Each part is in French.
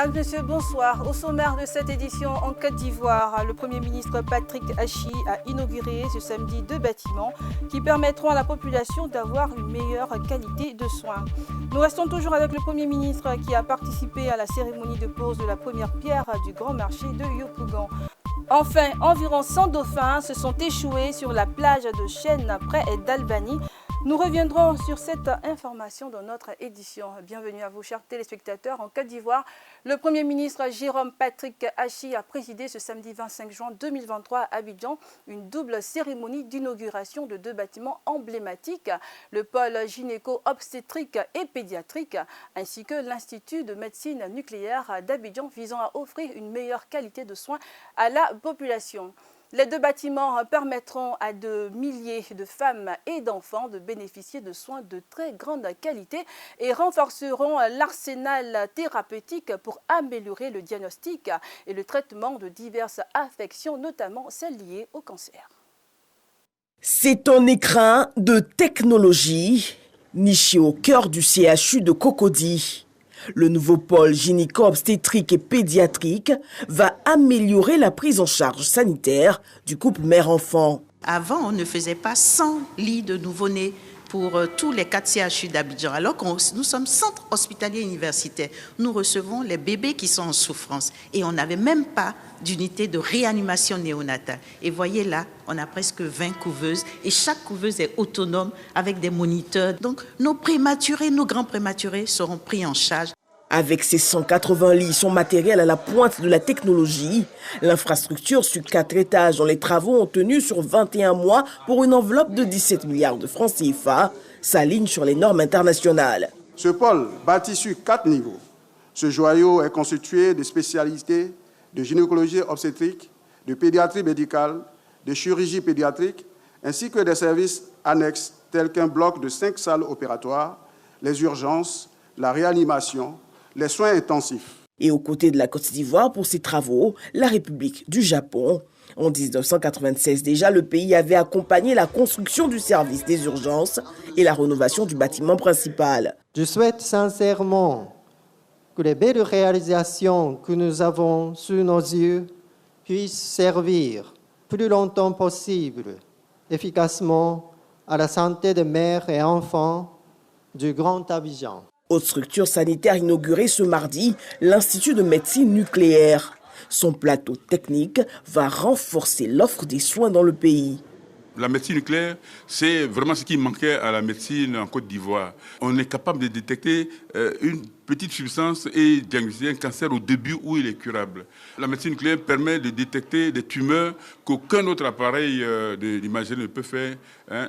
Mesdames, Messieurs, bonsoir. Au sommaire de cette édition en Côte d'Ivoire, le Premier ministre Patrick Achi a inauguré ce samedi 2 bâtiments qui permettront à la population d'avoir une meilleure qualité de soins. Nous restons toujours avec le Premier ministre qui a participé à la cérémonie de pose de la première pierre du grand marché de Yopougon. Enfin, environ 100 dauphins se sont échoués sur la plage de Chêne près d'Albany. Nous reviendrons sur cette information dans notre édition. Bienvenue à vous, chers téléspectateurs. En Côte d'Ivoire, le Premier ministre Jérôme Patrick Achi a présidé ce samedi 25 juin 2023 à Abidjan une double cérémonie d'inauguration de 2 bâtiments emblématiques, le pôle gynéco-obstétrique et pédiatrique, ainsi que l'Institut de médecine nucléaire d'Abidjan visant à offrir une meilleure qualité de soins à la population. Les 2 bâtiments permettront à de milliers de femmes et d'enfants de bénéficier de soins de très grande qualité et renforceront l'arsenal thérapeutique pour améliorer le diagnostic et le traitement de diverses affections, notamment celles liées au cancer. C'est un écrin de technologie niché au cœur du CHU de Cocody. Le nouveau pôle gynéco-obstétrique et pédiatrique va améliorer la prise en charge sanitaire du couple mère-enfant. Avant, on ne faisait pas 100 lits de nouveau-nés pour tous les 4 CHU d'Abidjan, alors que nous sommes centre hospitalier universitaire. Nous recevons les bébés qui sont en souffrance et on n'avait même pas d'unité de réanimation néonatale. Et voyez là, on a presque 20 couveuses et chaque couveuse est autonome avec des moniteurs. Donc nos prématurés, nos grands prématurés seront pris en charge. Avec ses 180 lits, son matériel à la pointe de la technologie, l'infrastructure sur 4 étages dont les travaux ont tenu sur 21 mois pour une enveloppe de 17 milliards de francs CFA s'aligne sur les normes internationales. Ce pôle, bâti sur 4 niveaux, ce joyau est constitué de spécialités de gynécologie obstétrique, de pédiatrie médicale, de chirurgie pédiatrique, ainsi que des services annexes tels qu'un bloc de 5 salles opératoires, les urgences, la réanimation, les soins intensifs. Et aux côtés de la Côte d'Ivoire pour ces travaux, la République du Japon. En 1996 déjà, le pays avait accompagné la construction du service des urgences et la rénovation du bâtiment principal. Je souhaite sincèrement que les belles réalisations que nous avons sous nos yeux puissent servir plus longtemps possible, efficacement, à la santé des mères et enfants du Grand Abidjan. Autre structure sanitaire inaugurée ce mardi, l'Institut de médecine nucléaire. Son plateau technique va renforcer l'offre des soins dans le pays. La médecine nucléaire, c'est vraiment ce qui manquait à la médecine en Côte d'Ivoire. On est capable de détecter une petite substance et diagnostiquer un cancer au début où il est curable. La médecine nucléaire permet de détecter des tumeurs qu'aucun autre appareil d'imagerie ne peut faire.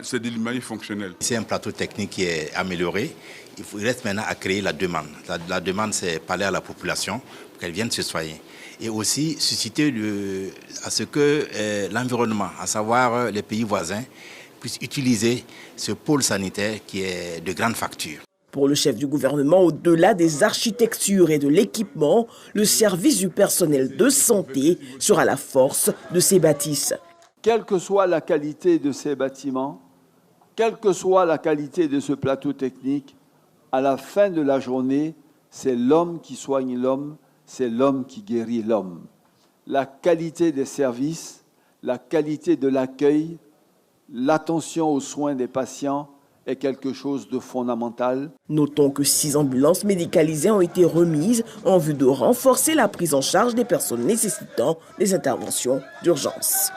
C'est de l'imagerie fonctionnelle. C'est un plateau technique qui est amélioré. Il reste maintenant à créer la demande. La demande, c'est parler à la population pour qu'elle vienne se soigner. Et aussi susciter à ce que l'environnement, à savoir les pays voisins, puissent utiliser ce pôle sanitaire qui est de grande facture. Pour le chef du gouvernement, au-delà des architectures et de l'équipement, le service du personnel de santé sera la force de ces bâtisses. Quelle que soit la qualité de ces bâtiments, quelle que soit la qualité de ce plateau technique, à la fin de la journée, c'est l'homme qui soigne l'homme, c'est l'homme qui guérit l'homme. La qualité des services, la qualité de l'accueil, l'attention aux soins des patients est quelque chose de fondamental. Notons que 6 ambulances médicalisées ont été remises en vue de renforcer la prise en charge des personnes nécessitant des interventions d'urgence.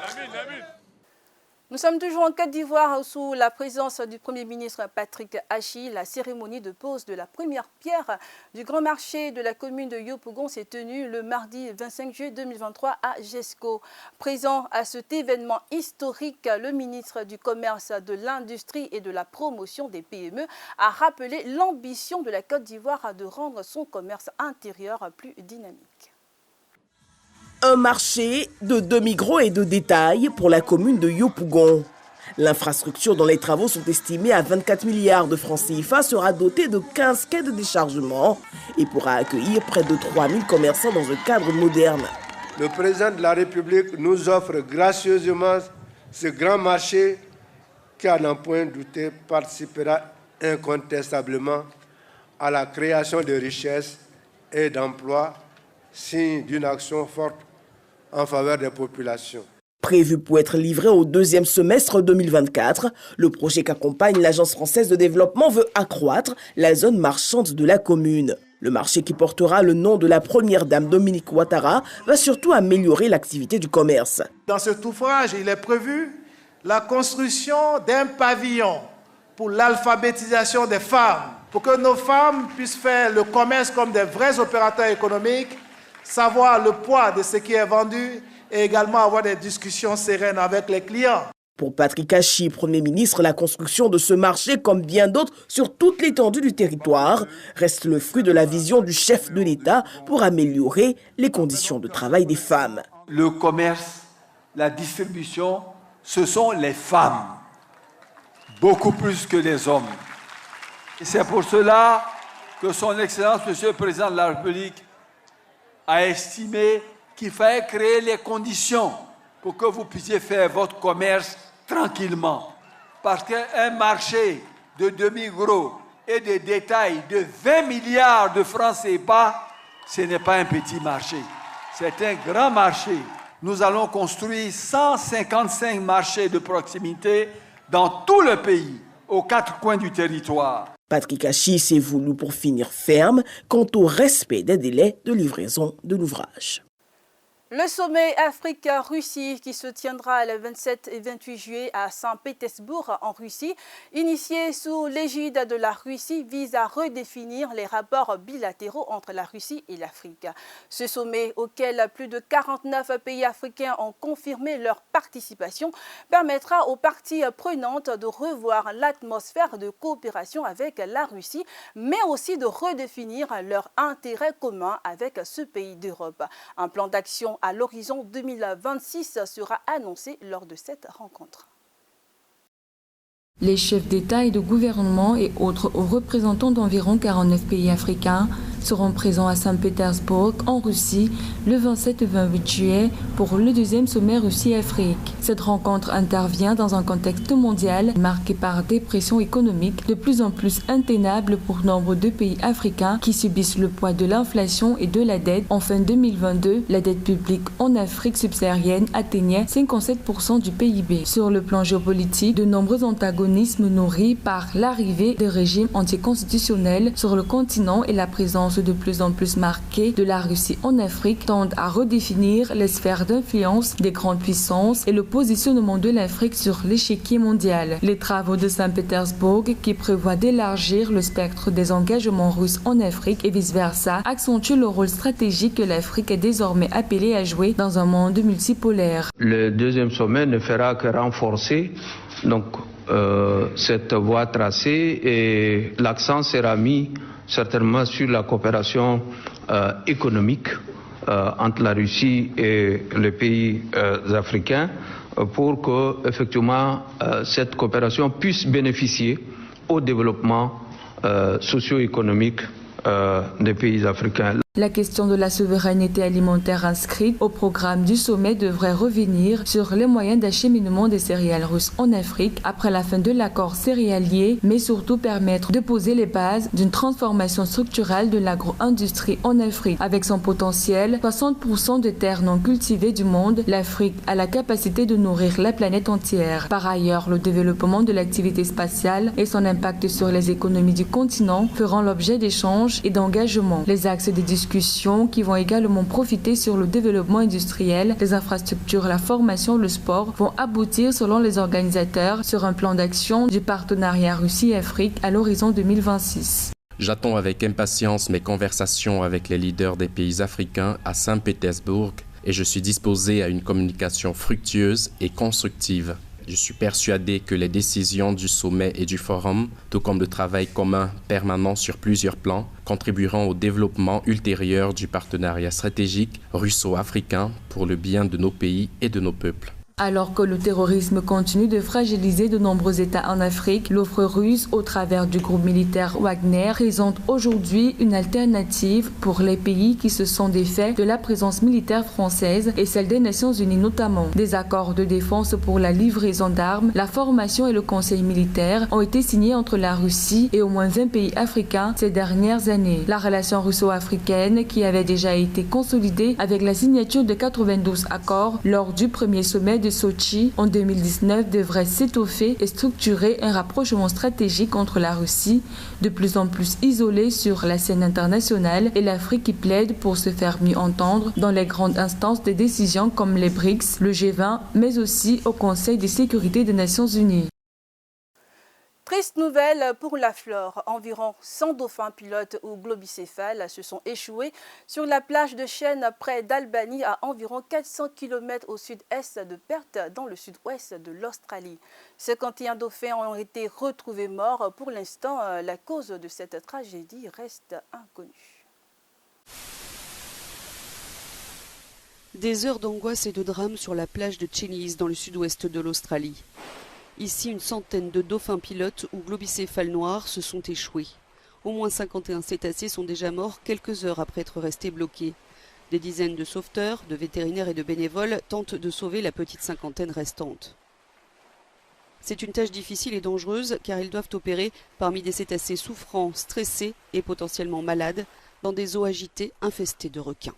Nous sommes toujours en Côte d'Ivoire sous la présence du Premier ministre Patrick Achi. La cérémonie de pose de la première pierre du grand marché de la commune de Yopougon s'est tenue le mardi 25 juillet 2023 à Jesco. Présent à cet événement historique, le ministre du Commerce, de l'Industrie et de la Promotion des PME a rappelé l'ambition de la Côte d'Ivoire de rendre son commerce intérieur plus dynamique. Un marché de demi-gros et de détail pour la commune de Yopougon. L'infrastructure dont les travaux sont estimés à 24 milliards de francs CFA sera dotée de 15 quais de déchargement et pourra accueillir près de 3000 commerçants dans un cadre moderne. Le président de la République nous offre gracieusement ce grand marché qui, à n'en point douter, participera incontestablement à la création de richesses et d'emplois signe d'une action forte en faveur des populations. Prévu pour être livré au deuxième semestre 2024, le projet qu'accompagne l'Agence française de développement veut accroître la zone marchande de la commune. Le marché qui portera le nom de la première dame Dominique Ouattara va surtout améliorer l'activité du commerce. Dans cet ouvrage, il est prévu la construction d'un pavillon pour l'alphabétisation des femmes, pour que nos femmes puissent faire le commerce comme des vrais opérateurs économiques, savoir le poids de ce qui est vendu et également avoir des discussions sereines avec les clients. Pour Patrick Hachi, Premier ministre, la construction de ce marché, comme bien d'autres sur toute l'étendue du territoire, reste le fruit de la vision du chef de l'État pour améliorer les conditions de travail des femmes. Le commerce, la distribution, ce sont les femmes, beaucoup plus que les hommes. Et c'est pour cela que son Excellence, Monsieur le Président de la République, a estimé qu'il fallait créer les conditions pour que vous puissiez faire votre commerce tranquillement. Parce qu'un marché de demi-gros et de détail de 20 milliards de francs CFA, ce n'est pas un petit marché, c'est un grand marché. Nous allons construire 155 marchés de proximité dans tout le pays, aux 4 coins du territoire. Patrick Hachi s'est voulu pour finir ferme quant au respect des délais de livraison de l'ouvrage. Le sommet Afrique-Russie qui se tiendra le 27 et 28 juillet à Saint-Pétersbourg en Russie, initié sous l'égide de la Russie, vise à redéfinir les rapports bilatéraux entre la Russie et l'Afrique. Ce sommet, auquel plus de 49 pays africains ont confirmé leur participation, permettra aux parties prenantes de revoir l'atmosphère de coopération avec la Russie, mais aussi de redéfinir leurs intérêts communs avec ce pays d'Europe. Un plan d'action à l'horizon 2026 sera annoncé lors de cette rencontre. Les chefs d'État et de gouvernement et autres représentants d'environ 49 pays africains seront présents à Saint-Pétersbourg, en Russie, le 27 et 28 juillet pour le deuxième sommet Russie-Afrique. Cette rencontre intervient dans un contexte mondial marqué par des pressions économiques de plus en plus intenables pour nombre de pays africains qui subissent le poids de l'inflation et de la dette. En fin 2022, la dette publique en Afrique subsaharienne atteignait 57% du PIB. Sur le plan géopolitique, de nombreux antagonismes nourris par l'arrivée des régimes anticonstitutionnels sur le continent et la présence de plus en plus marquée de la Russie en Afrique tendent à redéfinir les sphères d'influence des grandes puissances et le positionnement de l'Afrique sur l'échiquier mondial. Les travaux de Saint-Pétersbourg, qui prévoient d'élargir le spectre des engagements russes en Afrique et vice-versa, accentuent le rôle stratégique que l'Afrique est désormais appelée à jouer dans un monde multipolaire. Le deuxième sommet ne fera que renforcer cette voie tracée et l'accent sera mis certainement sur la coopération économique entre la Russie et les pays africains pour que effectivement cette coopération puisse bénéficier au développement socio-économique des pays africains. La question de la souveraineté alimentaire inscrite au programme du sommet devrait revenir sur les moyens d'acheminement des céréales russes en Afrique après la fin de l'accord céréalier, mais surtout permettre de poser les bases d'une transformation structurelle de l'agro-industrie en Afrique. Avec son potentiel, 60% des terres non cultivées du monde, l'Afrique a la capacité de nourrir la planète entière. Par ailleurs, le développement de l'activité spatiale et son impact sur les économies du continent feront l'objet d'échanges et d'engagements. Les axes des discussions qui vont également profiter sur le développement industriel, les infrastructures, la formation, le sport vont aboutir selon les organisateurs sur un plan d'action du partenariat Russie-Afrique à l'horizon 2026. J'attends avec impatience mes conversations avec les leaders des pays africains à Saint-Pétersbourg et je suis disposé à une communication fructueuse et constructive. Je suis persuadé que les décisions du sommet et du forum, tout comme le travail commun permanent sur plusieurs plans, contribueront au développement ultérieur du partenariat stratégique russo-africain pour le bien de nos pays et de nos peuples. Alors que le terrorisme continue de fragiliser de nombreux États en Afrique, l'offre russe au travers du groupe militaire Wagner présente aujourd'hui une alternative pour les pays qui se sont défaits de la présence militaire française et celle des Nations Unies notamment. Des accords de défense pour la livraison d'armes, la formation et le conseil militaire ont été signés entre la Russie et au moins 20 pays africains ces dernières années. La relation russo-africaine, qui avait déjà été consolidée avec la signature de 92 accords lors du premier sommet de Sochi en 2019, devrait s'étoffer et structurer un rapprochement stratégique entre la Russie, de plus en plus isolée sur la scène internationale, et l'Afrique qui plaide pour se faire mieux entendre dans les grandes instances de décision comme les BRICS, le G20, mais aussi au Conseil de sécurité des Nations Unies. Triste nouvelle pour la flore. Environ 100 dauphins pilotes ou globicéphales se sont échoués sur la plage de Chêne près d'Albany à environ 400 km au sud-est de Perth dans le sud-ouest de l'Australie. 51 dauphins ont été retrouvés morts. Pour l'instant, la cause de cette tragédie reste inconnue. Des heures d'angoisse et de drame sur la plage de Cheney dans le sud-ouest de l'Australie. Ici, une centaine de dauphins pilotes ou globicéphales noirs se sont échoués. Au moins 51 cétacés sont déjà morts quelques heures après être restés bloqués. Des dizaines de sauveteurs, de vétérinaires et de bénévoles tentent de sauver la petite cinquantaine restante. C'est une tâche difficile et dangereuse car ils doivent opérer parmi des cétacés souffrants, stressés et potentiellement malades dans des eaux agitées infestées de requins.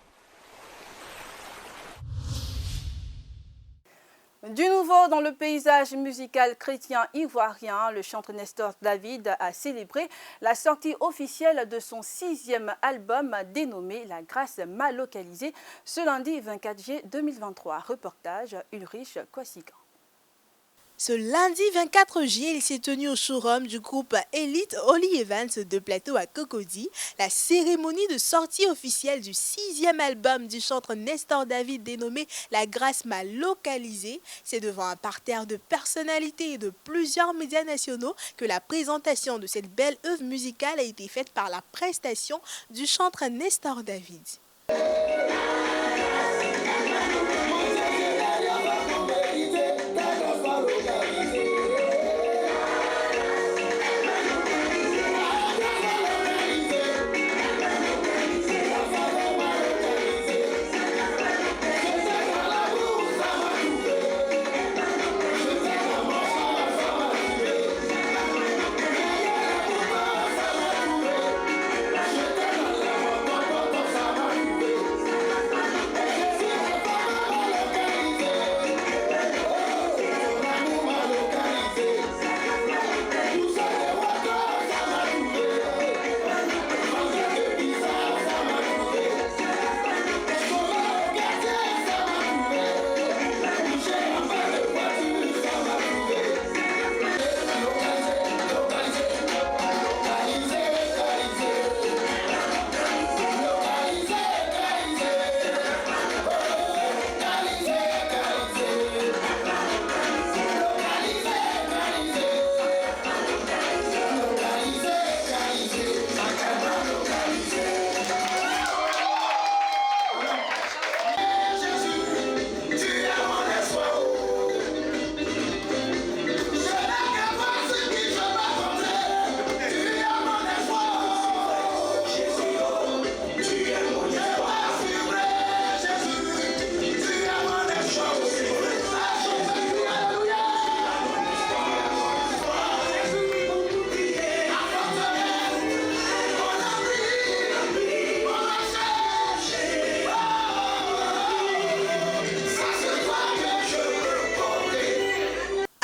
Du nouveau dans le paysage musical chrétien ivoirien, le chanteur Nestor David a célébré la sortie officielle de son 6e album dénommé La Grâce mal localisée ce lundi 24 juillet 2023. Reportage Ulrich Kwasikan. Ce lundi 24 juillet, il s'est tenu au showroom du groupe Elite Holly Evans de Plateau à Cocody la cérémonie de sortie officielle du 6e album du chanteur Nestor David dénommé La Grâce mal localisée. C'est devant un parterre de personnalités et de plusieurs médias nationaux que la présentation de cette belle œuvre musicale a été faite par la prestation du chanteur Nestor David.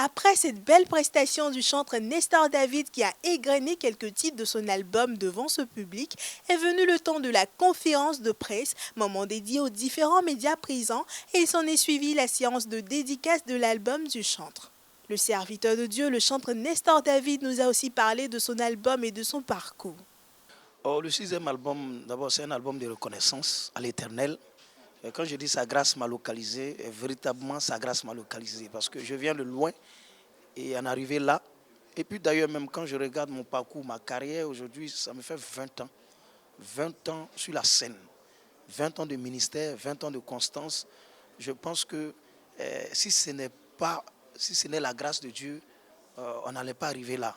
Après cette belle prestation du chanteur Nestor David qui a égrené quelques titres de son album devant ce public, est venu le temps de la conférence de presse, moment dédié aux différents médias présents, et il s'en est suivi la séance de dédicace de l'album du chanteur. Le serviteur de Dieu, le chanteur Nestor David, nous a aussi parlé de son album et de son parcours. Oh, le 6e album, d'abord c'est un album de reconnaissance à l'Éternel. Quand je dis sa grâce m'a localisé, véritablement sa grâce m'a localisé parce que je viens de loin et en arriver là. Et puis d'ailleurs, même quand je regarde mon parcours, ma carrière aujourd'hui, ça me fait 20 ans. 20 ans sur la scène, 20 ans de ministère, 20 ans de constance. Je pense que si ce n'est la grâce de Dieu, on n'allait pas arriver là.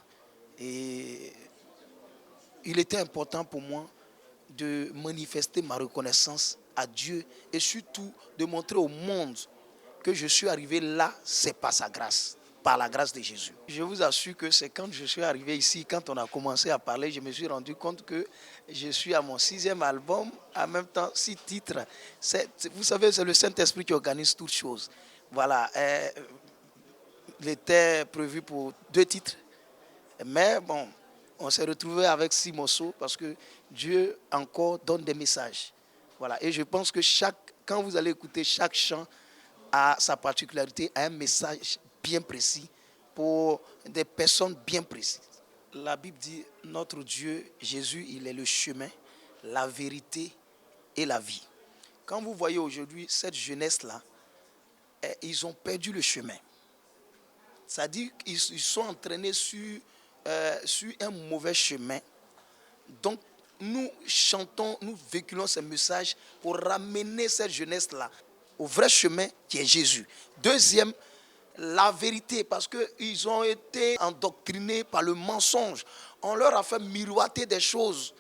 Et il était important pour moi de manifester ma reconnaissance à Dieu et surtout de montrer au monde que je suis arrivé là, c'est par sa grâce, par la grâce de Jésus. Je vous assure que c'est quand je suis arrivé ici, quand on a commencé à parler, je me suis rendu compte que je suis à mon 6e album, en même temps 6 titres. Vous savez, c'est le Saint-Esprit qui organise toutes choses. Voilà, il était prévu pour 2 titres, mais bon, on s'est retrouvé avec 6 morceaux parce que Dieu encore donne des messages. Voilà. Et je pense que quand vous allez écouter, chaque chant a sa particularité, a un message bien précis pour des personnes bien précises. La Bible dit, notre Dieu, Jésus, il est le chemin, la vérité et la vie. Quand vous voyez aujourd'hui cette jeunesse-là, ils ont perdu le chemin. C'est-à-dire qu'ils sont entraînés sur un mauvais chemin. Donc, nous chantons, nous véhiculons ces messages pour ramener cette jeunesse-là au vrai chemin qui est Jésus. Deuxième, la vérité, parce qu'ils ont été endoctrinés par le mensonge. On leur a fait miroiter des choses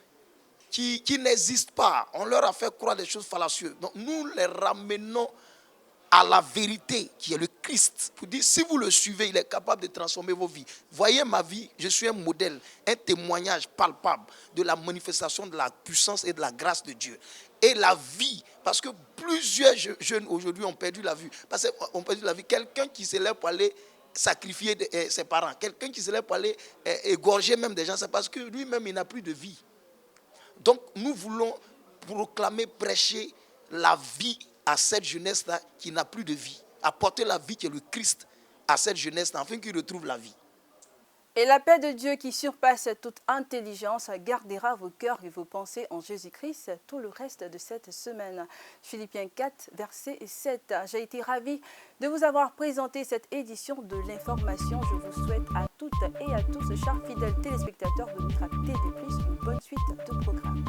qui n'existent pas. On leur a fait croire des choses fallacieuses. Donc, nous les ramenons à la vérité qui est le Christ. Pour dire, si vous le suivez, il est capable de transformer vos vies. Voyez ma vie, je suis un modèle, un témoignage palpable de la manifestation de la puissance et de la grâce de Dieu. Et la vie, parce que plusieurs jeunes aujourd'hui ont perdu la vie. Parce qu'on perdu la vie. Quelqu'un qui se lève pour aller sacrifier ses parents, quelqu'un qui se lève pour aller égorger même des gens, c'est parce que lui-même, il n'a plus de vie. Donc, nous voulons proclamer, prêcher la vie à cette jeunesse-là qui n'a plus de vie. Apporter la vie qui est le Christ à cette jeunesse-là, afin qu'il retrouve la vie. Et la paix de Dieu qui surpasse toute intelligence gardera vos cœurs et vos pensées en Jésus-Christ tout le reste de cette semaine. Philippiens 4, verset 7. J'ai été ravie de vous avoir présenté cette édition de l'information. Je vous souhaite à toutes et à tous, chers fidèles téléspectateurs de Mitra TV+, une bonne suite de programme.